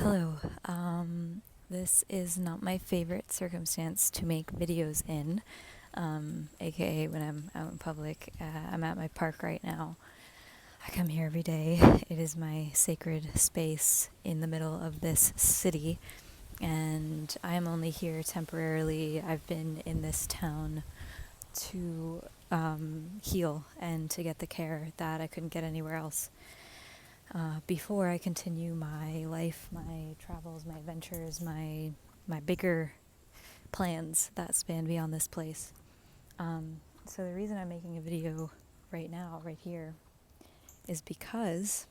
Hello. This is not my favorite circumstance to make videos in, aka when I'm out in public. I'm at my park right now. I come here every day. It is my sacred space in the middle of this city, and I am only here temporarily. I've been in this town to heal and to get the care that I couldn't get anywhere else. Before I continue my life, my travels, my adventures, my bigger plans that span beyond this place. So the reason I'm making a video right now, right here, is because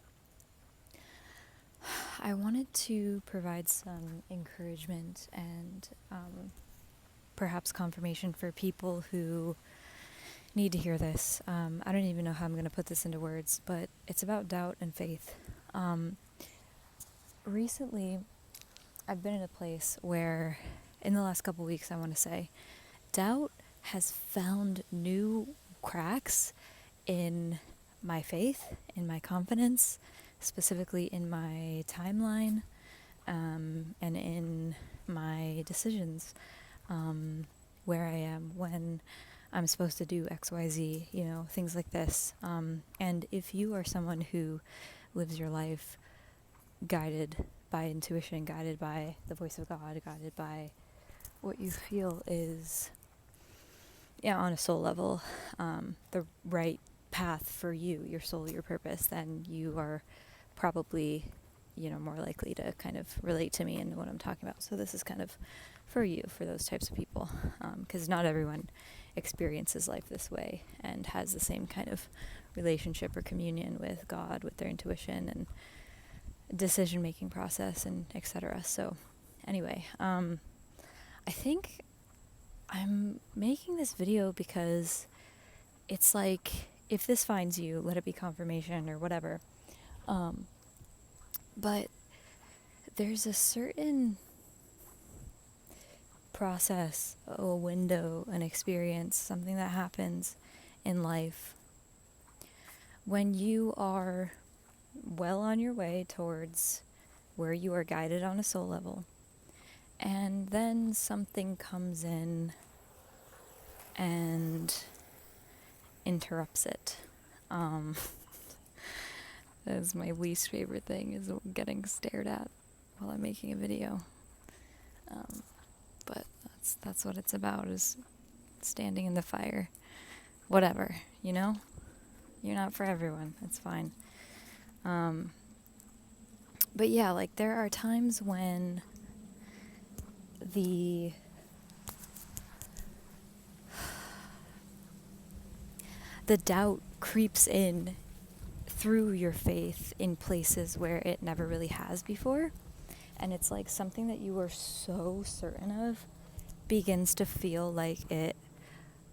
I wanted to provide some encouragement and perhaps confirmation for people who need to hear this. I don't even know how I'm going to put this into words, but it's about doubt and faith. Recently, I've been in a place where, in the last couple weeks, I want to say, doubt has found new cracks in my faith, in my confidence, specifically in my timeline, and in my decisions, where I am when I'm supposed to do X, Y, Z, things like this. And if you are someone who lives your life guided by intuition, guided by the voice of God, guided by what you feel is, on a soul level, the right path for you, your soul, your purpose, then you are probably, more likely to kind of relate to me and what I'm talking about. So this is kind of for you, for those types of people, because not everyone experiences life this way and has the same kind of relationship or communion with God, with their intuition and decision-making process, and etc. So anyway, I think I'm making this video because it's like, if this finds you, let it be confirmation or whatever. But there's a certain process, a window, an experience, something that happens in life when you are well on your way towards where you are guided on a soul level, and then something comes in and interrupts it. That is my least favorite thing, is getting stared at while I'm making a video. But that's what it's about, is standing in the fire. Whatever, You're not for everyone. It's fine. But yeah, like, there are times when the doubt creeps in through your faith in places where it never really has before. And it's like something that you were so certain of begins to feel like it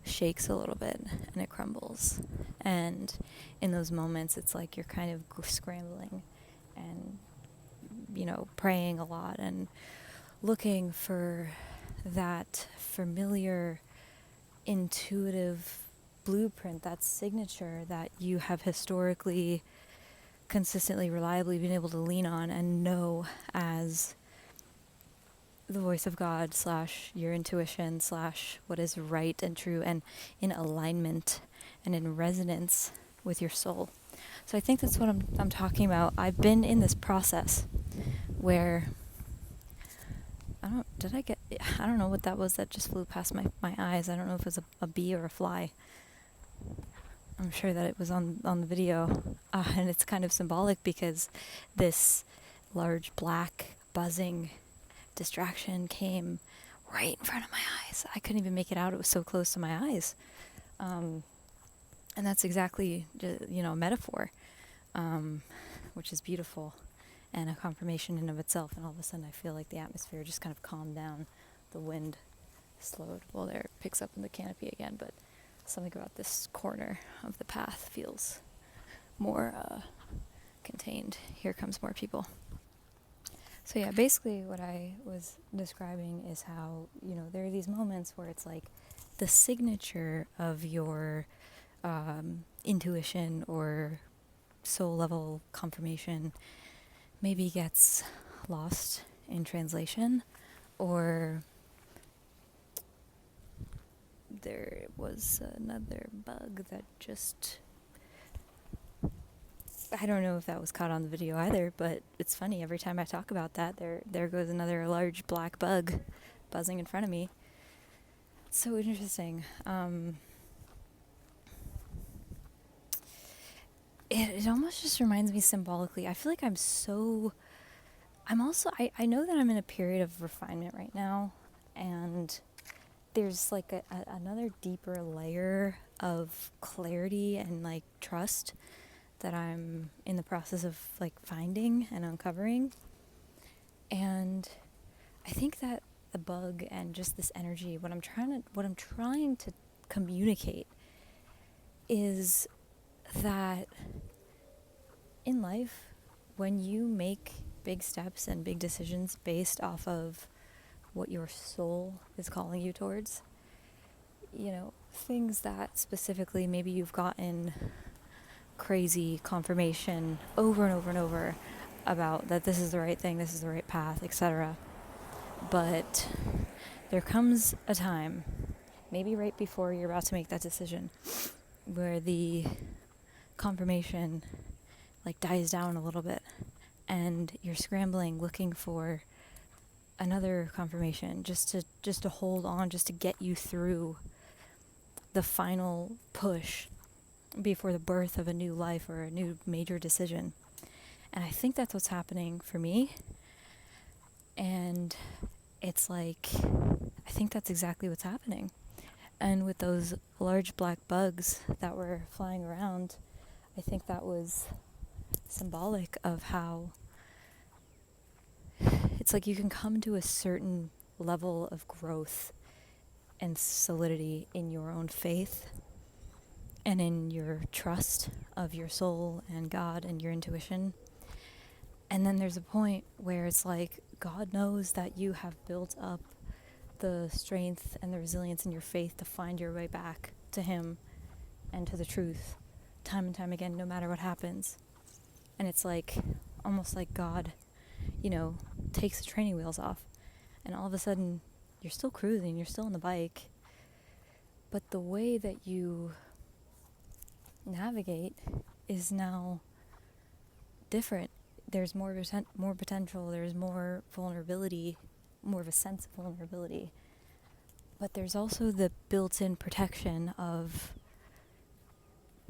shakes a little bit and it crumbles. And in those moments, it's like you're kind of scrambling and, praying a lot and looking for that familiar, intuitive blueprint, that signature that you have historically, consistently, reliably been able to lean on and know as the voice of God / your intuition / what is right and true and in alignment and in resonance with your soul. So I think that's what I'm talking about. I've been in this process where I don't know what that was that just flew past my eyes. I don't know if it was a bee or a fly. I'm sure that it was on the video. And it's kind of symbolic because this large black buzzing distraction came right in front of my eyes. I couldn't even make it out. It was so close to my eyes. And that's exactly, a metaphor, which is beautiful and a confirmation in of itself. And all of a sudden I feel like the atmosphere just kind of calmed down. The wind slowed. Well, there it picks up in the canopy again, but something about this corner of the path feels more contained. Here comes more people. So yeah, basically what I was describing is how, there are these moments where it's like the signature of your intuition or soul level confirmation maybe gets lost in translation, or there was another bug that just, I don't know if that was caught on the video either, but it's funny, every time I talk about that, there goes another large black bug buzzing in front of me. It's so interesting. It almost just reminds me symbolically. I feel like I know that I'm in a period of refinement right now, and there's like another deeper layer of clarity and like trust that I'm in the process of like finding and uncovering. And I think that the bug and just this energy, what I'm trying to communicate is that in life, when you make big steps and big decisions based off of what your soul is calling you towards, things that specifically maybe you've gotten crazy confirmation over and over and over about that this is the right thing, this is the right path, etc. But there comes a time, maybe right before you're about to make that decision, where the confirmation like dies down a little bit, and you're scrambling, looking for another confirmation, just to hold on, just to get you through the final push before the birth of a new life or a new major decision. And I think that's what's happening for me. And it's like, I think that's exactly what's happening. And with those large black bugs that were flying around, I think that was symbolic of how it's like you can come to a certain level of growth and solidity in your own faith and in your trust of your soul and God and your intuition. And then there's a point where it's like God knows that you have built up the strength and the resilience in your faith to find your way back to Him and to the truth time and time again, no matter what happens. And it's like almost like God, takes the training wheels off, and all of a sudden you're still cruising, you're still on the bike, but the way that you navigate is now different. There's more potential, there's more vulnerability, more of a sense of vulnerability, but there's also the built-in protection of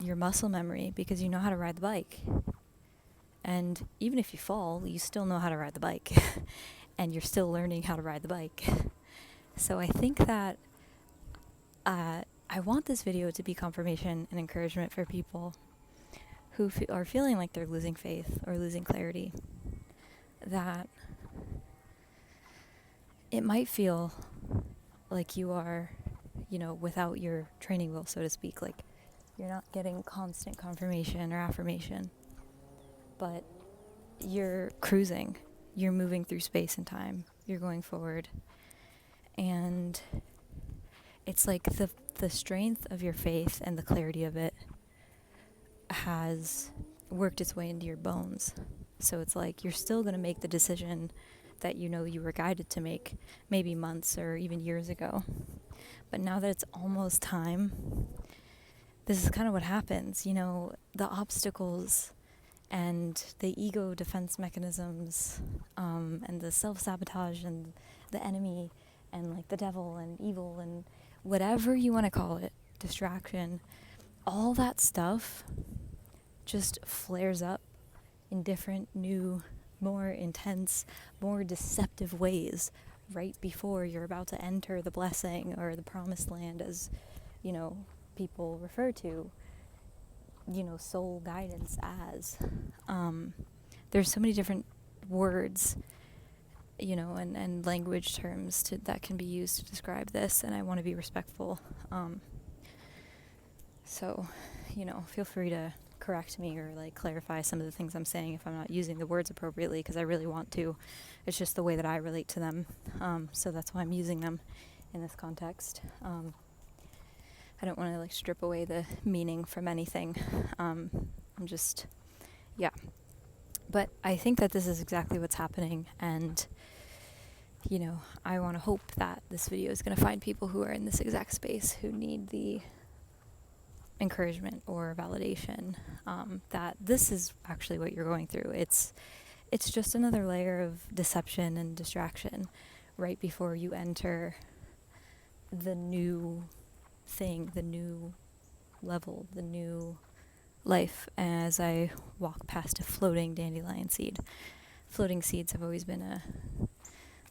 your muscle memory, because you know how to ride the bike. And even if you fall, you still know how to ride the bike. And you're still learning how to ride the bike. So I think that I want this video to be confirmation and encouragement for people who are feeling like they're losing faith or losing clarity. That it might feel like you are, without your training wheel, so to speak. Like you're not getting constant confirmation or affirmation. But you're cruising, you're moving through space and time, you're going forward. And it's like the strength of your faith and the clarity of it has worked its way into your bones. So it's like you're still going to make the decision that you were guided to make maybe months or even years ago. But now that it's almost time, this is kind of what happens. The obstacles and the ego defense mechanisms, and the self-sabotage and the enemy and like the devil and evil and whatever you want to call it, distraction, all that stuff just flares up in different, new, more intense, more deceptive ways right before you're about to enter the blessing or the promised land, as people refer to soul guidance as. There's so many different words, and language terms that can be used to describe this, and I want to be respectful. So, feel free to correct me or like clarify some of the things I'm saying if I'm not using the words appropriately, because I really want to. It's just the way that I relate to them. So that's why I'm using them in this context. I don't want to like strip away the meaning from anything. I'm just, yeah. But I think that this is exactly what's happening, and I want to hope that this video is going to find people who are in this exact space who need the encouragement or validation that this is actually what you're going through. It's just another layer of deception and distraction right before you enter the new thing, the new level, the new life. As I walk past a floating dandelion seed. Floating seeds have always been a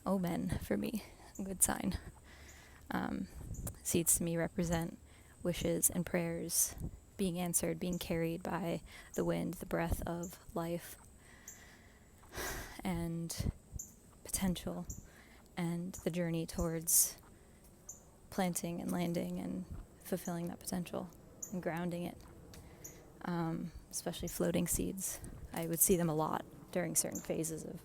omen for me, a good sign. Seeds to me represent wishes and prayers being answered, being carried by the wind, the breath of life, and potential, and the journey towards planting and landing and fulfilling that potential and grounding it. Especially floating seeds. I would see them a lot during certain phases of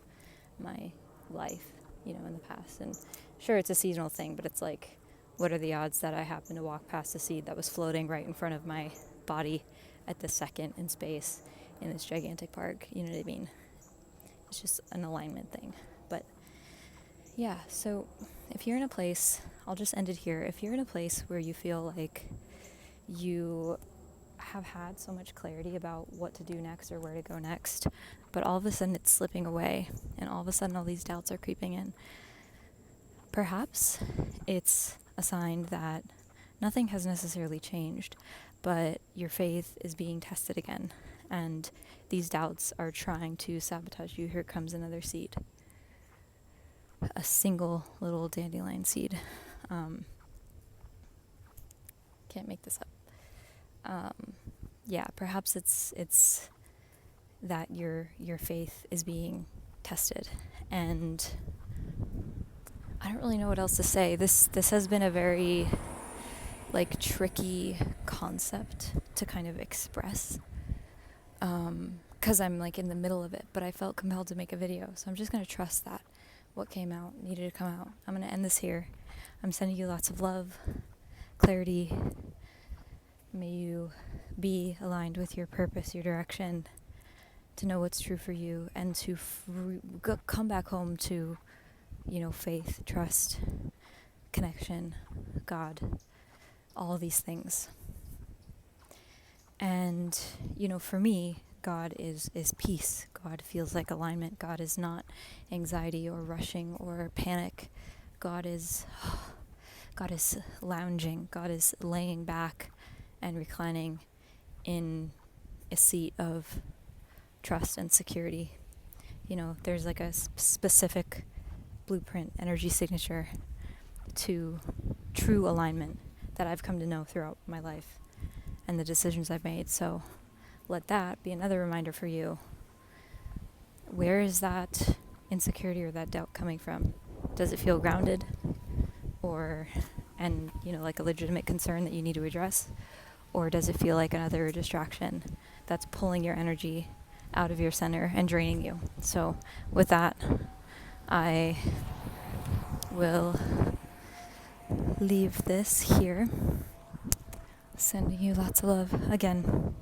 my life, in the past. And sure, it's a seasonal thing, but it's like, what are the odds that I happen to walk past a seed that was floating right in front of my body at this second in space in this gigantic park? You know what I mean? It's just an alignment thing. But yeah, so if you're in a place, I'll just end it here. If you're in a place where you feel like you have had so much clarity about what to do next or where to go next, but all of a sudden it's slipping away, and all of a sudden all these doubts are creeping in, perhaps it's a sign that nothing has necessarily changed, but your faith is being tested again, and these doubts are trying to sabotage you. Here comes another seed, a single little dandelion seed. Can't make this up. Perhaps it's that your faith is being tested, and I don't really know what else to say. This has been a very tricky concept to kind of express, because I'm in the middle of it, but I felt compelled to make a video, so I'm just going to trust that what came out needed to come out. I'm going to end this here. I'm sending you lots of love, clarity. May you be aligned with your purpose, your direction, to know what's true for you, and to come back home to, faith, trust, connection, God, all these things. And, for me, God is peace. God feels like alignment. God is not anxiety or rushing or panic. God is lounging. God is laying back and reclining in a seat of trust and security. There's a specific blueprint, energy signature to true alignment that I've come to know throughout my life and the decisions I've made. So let that be another reminder for you. Where is that insecurity or that doubt coming from? Does it feel grounded, and a legitimate concern that you need to address? Or does it feel like another distraction that's pulling your energy out of your center and draining you? So with that, I will leave this here. Sending you lots of love again.